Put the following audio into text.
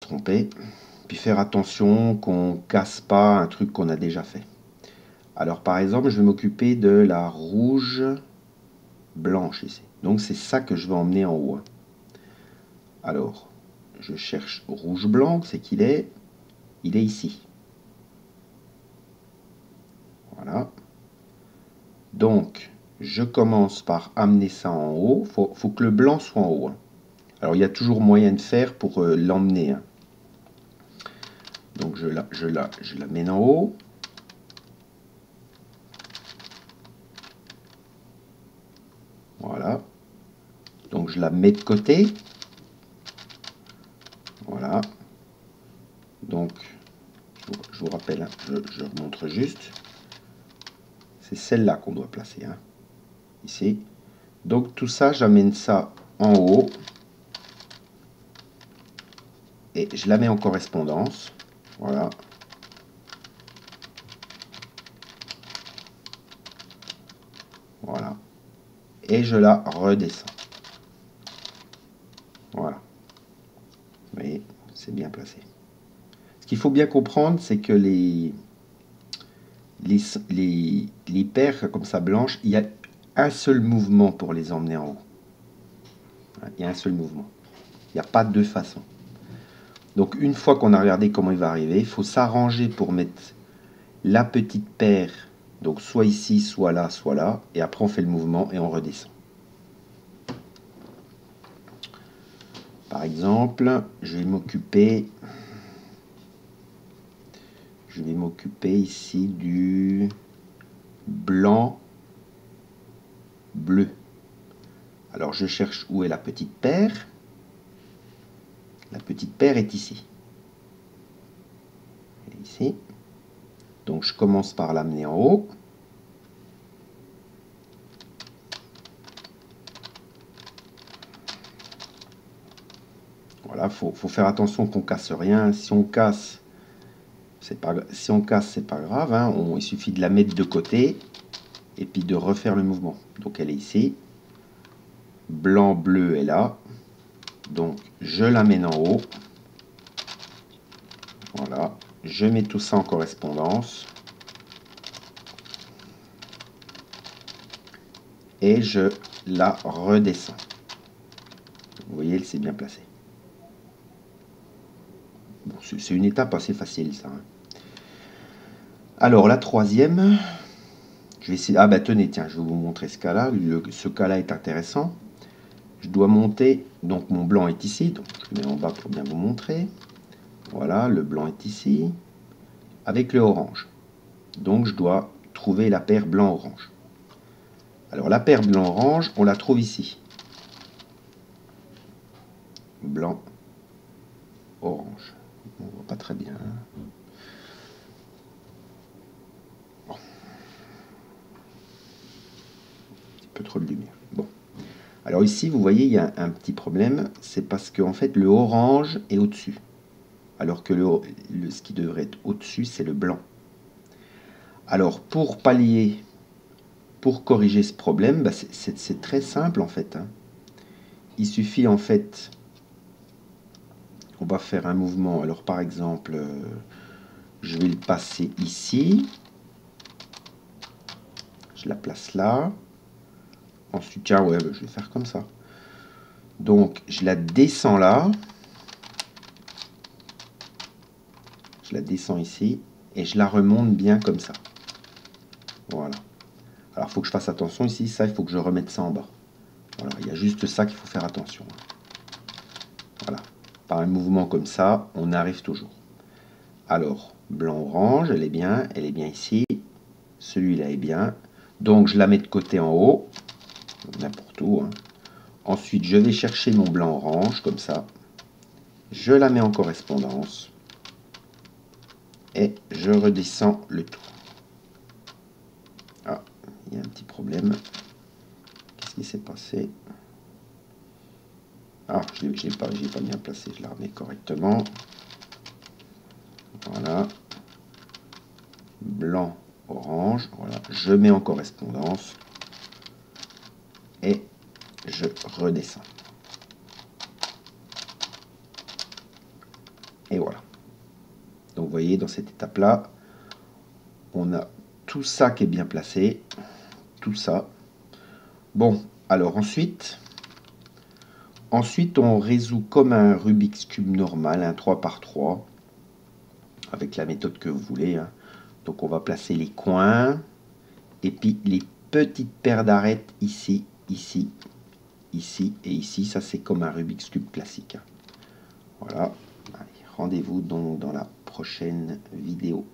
tromper. Puis faire attention qu'on casse pas un truc qu'on a déjà fait. Alors par exemple, je vais m'occuper de la rouge blanche ici. Donc c'est ça que je vais emmener en haut. Alors, je cherche rouge blanc, c'est qu'il est. Il est ici. Voilà. Donc, je commence par amener ça en haut. Faut que le blanc soit en haut. Alors, il y a toujours moyen de faire pour l'emmener. Donc, je la mène en haut. Voilà. Donc, je la mets de côté. Voilà. Donc, je vous rappelle, je remontre juste. C'est celle-là qu'on doit placer. Ici. Donc, tout ça, j'amène ça en haut. Et je la mets en correspondance. Voilà. Voilà. Et je la redescends. Voilà. Vous voyez, c'est bien placé. Ce qu'il faut bien comprendre, c'est que les paires comme ça blanches, il y a un seul mouvement pour les emmener en haut. Il y a un seul mouvement. Il n'y a pas deux façons. Donc une fois qu'on a regardé comment il va arriver, il faut s'arranger pour mettre la petite paire, donc soit ici, soit là, et après on fait le mouvement et on redescend. Par exemple, je vais m'occuper ici du blanc bleu. Alors je cherche où est la petite paire. La petite paire est ici. Elle est ici. Donc je commence par l'amener en haut. Voilà, faut faire attention qu'on casse rien. Si on casse, c'est pas grave. Il suffit de la mettre de côté et puis de refaire le mouvement. Donc elle est ici. Blanc, bleu est là. Donc je l'amène en haut. Voilà. Je mets tout ça en correspondance. Et je la redescends. Vous voyez, elle s'est bien placée. Bon, c'est une étape assez facile, ça. Alors, la troisième, je vais essayer... Ah, bah tenez, tiens, je vais vous montrer ce cas-là. Ce cas-là est intéressant. Je dois monter, donc mon blanc est ici, donc je le mets en bas pour bien vous montrer. Voilà, le blanc est ici, avec le orange. Donc, je dois trouver la paire blanc-orange. Alors, la paire blanc-orange, on la trouve ici. Blanc, orange. On voit pas très bien. Bon. Un petit peu trop de lumière. Bon. Alors ici, vous voyez, il y a un petit problème. C'est parce qu'en fait, le orange est au-dessus. Alors que ce qui devrait être au-dessus, c'est le blanc. Alors, pour pallier, pour corriger ce problème, bah, c'est très simple en fait. Il suffit en fait, on va faire un mouvement. Alors par exemple, je vais le passer ici. Je la place là. Ensuite, tiens, ouais, je vais faire comme ça. Donc, je la descends là. Je la descends ici. Et je la remonte bien comme ça. Voilà. Alors, il faut que je fasse attention ici. Ça, il faut que je remette ça en bas. Voilà, il y a juste ça qu'il faut faire attention. Voilà. Par un mouvement comme ça, on arrive toujours. Alors, blanc-orange, elle est bien ici. Celui-là est bien. Donc, je la mets de côté en haut. N'importe où. Ensuite, je vais chercher mon blanc-orange, comme ça. Je la mets en correspondance. Et je redescends le tout. Ah, il y a un petit problème. Qu'est-ce qui s'est passé? Ah, je n'ai pas bien placé, je la remets correctement. Voilà. Blanc, orange. Voilà. Je mets en correspondance. Et je redescends. Et voilà. Donc vous voyez, dans cette étape-là, on a tout ça qui est bien placé. Tout ça. Bon, alors ensuite, on résout comme un Rubik's Cube normal, un 3 par 3, avec la méthode que vous voulez. Hein. Donc on va placer les coins, et puis les petites paires d'arêtes ici, ici, ici et ici. Ça, c'est comme un Rubik's Cube classique. Hein. Voilà. Rendez-vous donc dans la prochaine vidéo.